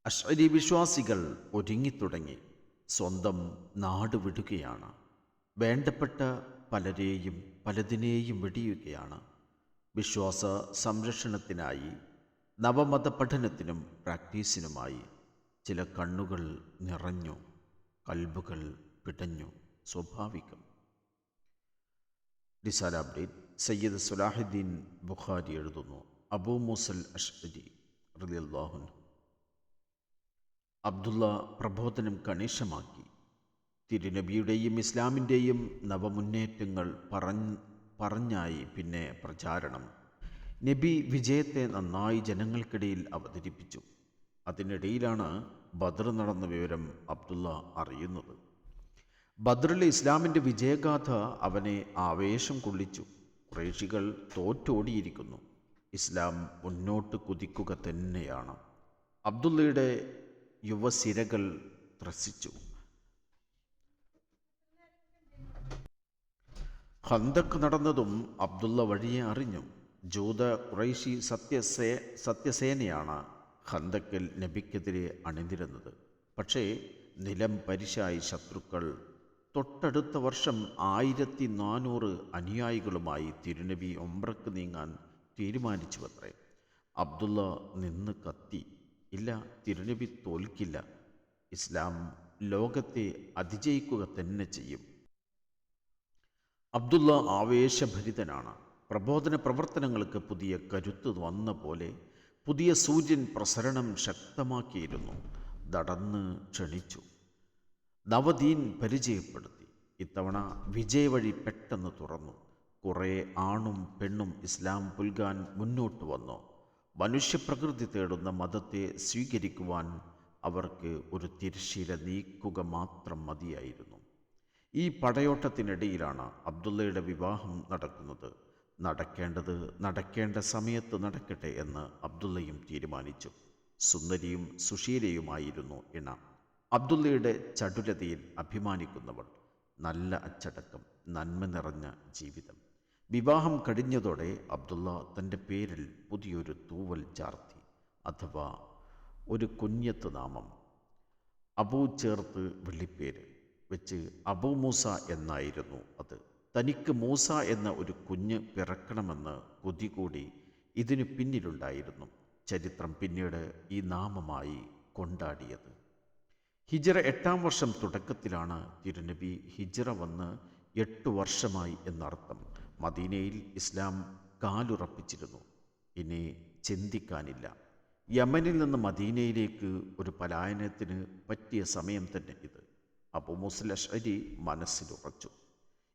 അശ്അരി വിശ്വാസികൾ ഒരുങ്ങിത്തുടങ്ങി. സ്വന്തം നാട് വിടുകയാണ്. വേണ്ടപ്പെട്ട പലരെയും പലതിനെയും വെടിയുകയാണ്. വിശ്വാസ സംരക്ഷണത്തിനായി, നവമത പഠനത്തിനും പ്രാക്ടീസിനുമായി. ചില കണ്ണുകൾ നിറഞ്ഞു, കൽബുകൾ പിടഞ്ഞു. സ്വാഭാവികം. റിസാല അപ്ഡേറ്റ്. സയ്യിദ് സലാഹുദ്ദീൻ ബുഖാരി എഴുതുന്നു, അബൂ മൂസൽ അശ്അരി റളിയല്ലാഹു അൻഹു അബ്ദുള്ള പ്രബോധനം കണിശമാക്കി. തിരുനബിയുടെയും ഇസ്ലാമിൻ്റെയും നവമുന്നേറ്റങ്ങൾ പറഞ്ഞായി പിന്നെ പ്രചാരണം. നബി വിജയത്തെ നന്നായി ജനങ്ങൾക്കിടയിൽ അവതരിപ്പിച്ചു. അതിനിടയിലാണ് ബദർ നടന്ന വിവരം അബ്ദുള്ള അറിയുന്നത്. ബദറിലെ ഇസ്ലാമിൻ്റെ വിജയഗാഥ അവനെ ആവേശം കൊള്ളിച്ചു. ഖുറൈശികൾ തോറ്റോടിയിരിക്കുന്നു. ഇസ്ലാം മുന്നോട്ട് കുതിക്കുക തന്നെയാണ്. അബ്ദുള്ളയുടെ യുവസിരകൾ ത്രസിച്ചു. ഖന്തക്ക് നടന്നതും അബ്ദുള്ള വഴിയെ അറിഞ്ഞു. ജൂത ഖുറൈശി സത്യസേനയാണ് ഖന്തക്കിൽ നബിക്കെതിരെ അണിനിരുന്നത്. പക്ഷേ നിലം പരിശായി ശത്രുക്കൾ തൊട്ടടുത്ത വർഷം 1400 അനുയായികളുമായി തിരുനബി ഉംറക്ക് നീങ്ങാൻ തീരുമാനിച്ചുവത്രേ. അബ്ദുള്ള നിന്ന് കത്തി, ഇല്ല, തിരുനബി തോൽക്കില്ല. ഇസ്ലാം ലോകത്തെ അതിജയിക്കുക തന്നെ ചെയ്യും. അബ്ദുള്ള ആവേശഭരിതനാണ്. പ്രബോധന പ്രവർത്തനങ്ങൾക്ക് പുതിയ കരുത്ത് വന്ന പോലെ പുതിയ സൂര്യൻ പ്രസരണം ശക്തമാക്കിയിരുന്നു. നടന്ന് ക്ഷണിച്ചു, നവദീൻ പരിചയപ്പെടുത്തി. ഇത്തവണ വിജയവഴി പെട്ടെന്ന് തുറന്നു. കുറേ ആണും പെണ്ണും ഇസ്ലാം പുൽകാൻ മുന്നോട്ട് വന്നു. മനുഷ്യപ്രകൃതി തേടുന്ന മതത്തെ സ്വീകരിക്കുവാൻ അവർക്ക് ഒരു തിരശ്ശീല നീക്കുക മാത്രം മതിയായിരുന്നു. ഈ പടയോട്ടത്തിനിടയിലാണ് അബ്ദുള്ളയുടെ വിവാഹം നടക്കുന്നത്. നടക്കേണ്ട സമയത്ത് നടക്കട്ടെ എന്ന് അബ്ദുള്ളയും തീരുമാനിച്ചു. സുന്ദരിയും സുശീലയുമായിരുന്നു ഇണ. അബ്ദുള്ളയുടെ ചടുലതയിൽ അഭിമാനിക്കുന്നവൾ. നല്ല അച്ചടക്കം, നന്മ നിറഞ്ഞ ജീവിതം. വിവാഹം കഴിഞ്ഞതോടെ അബ്ദുള്ള തൻ്റെ പേരിൽ പുതിയൊരു തൂവൽ ചാർത്തി, അഥവാ ഒരു കുഞ്ഞത്ത് നാമം. അബൂ ചേർത്ത് വെള്ളിപ്പേര് വെച്ച് അബൂ മൂസ എന്നായിരുന്നു അത്. തനിക്ക് മൂസ എന്ന ഒരു കുഞ്ഞ് പിറക്കണമെന്ന് കൊതി കൂടി ഇതിനു പിന്നിലുണ്ടായിരുന്നു. ചരിത്രം പിന്നീട് ഈ നാമമായി കൊണ്ടാടിയത്. ഹിജ്റ 8-ാം വർഷം തുടക്കത്തിലാണ് തിരുനബി ഹിജ്റ വന്ന് 8 വർഷമായി എന്നർത്ഥം. മദീനയിൽ ഇസ്ലാം കാലുറപ്പിച്ചിരുന്നു. ഇനി ചിന്തിക്കാനില്ല. യമനിൽ നിന്ന് മദീനയിലേക്ക് ഒരു പലായനത്തിന് പറ്റിയ സമയം തന്നെ ഇത്. അബൂ മൂസൽ അശ്അരി മനസ്സിലുറച്ചു.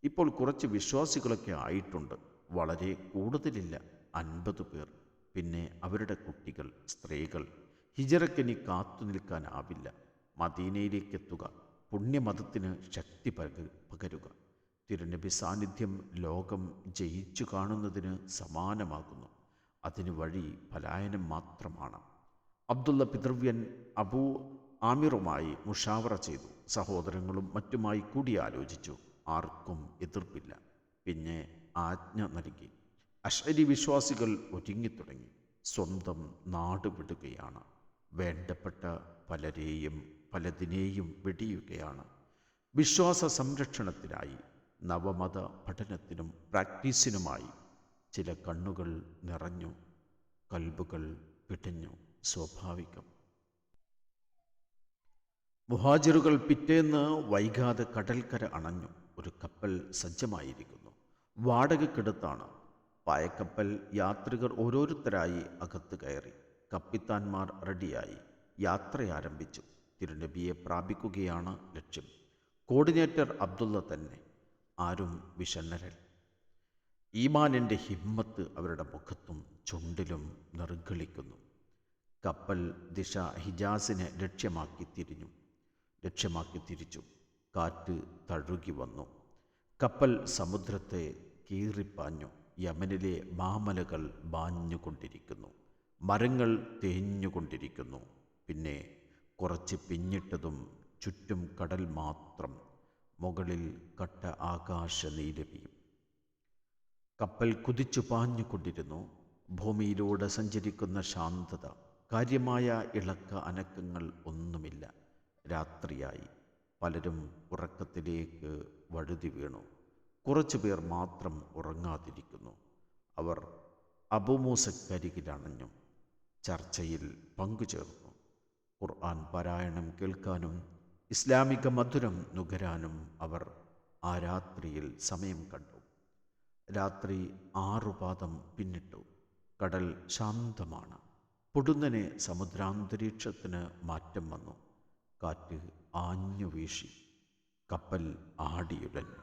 ഇപ്പോൾ കുറച്ച് വിശ്വാസികളൊക്കെ ആയിട്ടുണ്ട്. വളരെ കൂടുതലില്ല, 50 പേർ. പിന്നെ അവരുടെ കുട്ടികൾ, സ്ത്രീകൾ. ഹിജ്റയ്ക്കിനി കാത്തു നിൽക്കാനാവില്ല. മദീനയിലേക്കെത്തുക, പുണ്യമതത്തിന് ശക്തി പകരുക. തിരുനബി സാന്നിധ്യം ലോകം ജയിച്ചു കാണുന്നതിന് സമാനമാകുന്നു. അതിന് വഴി പലായനം മാത്രമാണ്. അബ്ദുള്ള പിതൃവ്യൻ അബൂ ആമിറുമായി മുഷാവറ ചെയ്തു. സഹോദരങ്ങളും മറ്റുമായി കൂടിയാലോചിച്ചു. ആർക്കും എതിർപ്പില്ല. പിന്നെ ആജ്ഞ നൽകി. അശ്അരി വിശ്വാസികൾ ഒരുങ്ങിത്തുടങ്ങി. സ്വന്തം നാട് വിടുകയാണ്. വേണ്ടപ്പെട്ട പലരെയും പലതിനെയും വെടിയുകയാണ്. വിശ്വാസ സംരക്ഷണത്തിനായി, നവമത പഠനത്തിനും പ്രാക്ടീസിനുമായി. ചില കണ്ണുകൾ നിറഞ്ഞു, കൽബുകൾ പിടഞ്ഞു. സ്വാഭാവികം. മുഹാജിറുകൾ പിറ്റേന്ന് വൈകാതെ കടൽക്കര അണഞ്ഞു. ഒരു കപ്പൽ സജ്ജമായിരിക്കുന്നു. വാടകക്കെടുത്താണ് പായക്കപ്പൽ. യാത്രികർ ഓരോരുത്തരായി അകത്ത് കയറി. കപ്പിത്താന്മാർ റെഡിയായി. യാത്ര ആരംഭിച്ചു. തിരുനബിയെ പ്രാപിക്കുകയാണ് ലക്ഷ്യം. കോർഡിനേറ്റർ അബ്ദുള്ള തന്നെ. ആരും വിഷണ്ണരൽ. ഈമാനിൻ്റെ ഹിമ്മത്ത് അവരുടെ മുഖത്തും ചുണ്ടിലും നിർഗളിക്കുന്നു. കപ്പൽ ദിശ ഹിജാസിനെ ലക്ഷ്യമാക്കി തിരിച്ചു. കാറ്റ് തഴുകി വന്നു. കപ്പൽ സമുദ്രത്തെ കീറിപ്പാഞ്ഞു. യമനിലെ മാമലകൾ ബാഞ്ഞുകൊണ്ടിരിക്കുന്നു. മരങ്ങൾ തേഞ്ഞുകൊണ്ടിരിക്കുന്നു. പിന്നെ കുറച്ച് പിന്നിട്ടതും ചുറ്റും കടൽ മാത്രം. മുകളിൽ കട്ട ആകാശ നീലവിയും. കപ്പൽ കുതിച്ചു പാഞ്ഞുകൊണ്ടിരുന്നു. ഭൂമിയിലൂടെ സഞ്ചരിക്കുന്ന ശാന്തത. കാര്യമായ ഇളക്ക അനക്കങ്ങൾ ഒന്നുമില്ല. രാത്രിയായി. പലരും ഉറക്കത്തിലേക്ക് വഴുതി വീണു. കുറച്ചു പേർ മാത്രം ഉറങ്ങാതിരിക്കുന്നു. അവർ അബൂമൂസക്കരികിലണഞ്ഞു. ചർച്ചയിൽ പങ്കുചേർന്നു. ഖുർആൻ പാരായണം കേൾക്കാനും ഇസ്ലാമിക മധുരം നുകരാനും അവർ ആ രാത്രിയിൽ സമയം കണ്ടു. രാത്രി 6 പാദം പിന്നിട്ടു. കടൽ ശാന്തമാണ്. പൊടുന്നനെ സമുദ്രാന്തരീക്ഷത്തിന് മാറ്റം വന്നു. കാറ്റ് ആഞ്ഞു വീശി. കപ്പൽ ആടിയുലഞ്ഞു.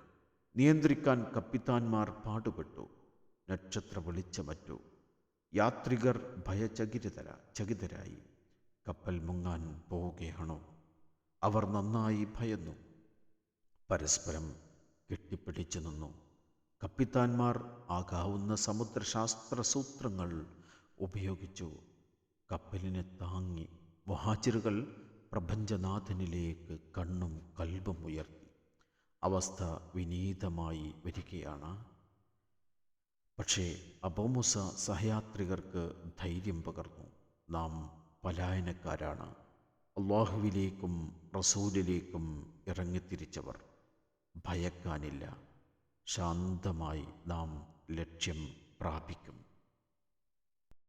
നിയന്ത്രിക്കാൻ കപ്പിത്താന്മാർ പാടുപെട്ടു. നക്ഷത്ര വെളിച്ചമറ്റു. യാത്രികർ ചകിതരായി. കപ്പൽ മുങ്ങാൻ പോവുകയാണോ? അവർ നന്നായി ഭയന്നു. പരസ്പരം കെട്ടിപ്പിടിച്ചു നിന്നു. കപ്പിത്താന്മാർ ആകാവുന്ന സമുദ്രശാസ്ത്ര സൂത്രങ്ങൾ ഉപയോഗിച്ചു കപ്പലിനെ താങ്ങി. മുഹാജിറുകൾ പ്രപഞ്ചനാഥനിലേക്ക് കണ്ണും കൽബും ഉയർത്തി. അവസ്ഥ വിനീതമായി വരികയാണ്. പക്ഷേ അബൂമൂസ സഹയാത്രികർക്ക് ധൈര്യം പകർന്നു. നാം പലായനക്കാരാണ്. അള്ളാഹുവിലേക്കും റസൂലിലേക്കും ഇറങ്ങിത്തിരിച്ചവർ. ഭയക്കാനില്ല. ശാന്തമായി നാം ലക്ഷ്യം പ്രാപിക്കും.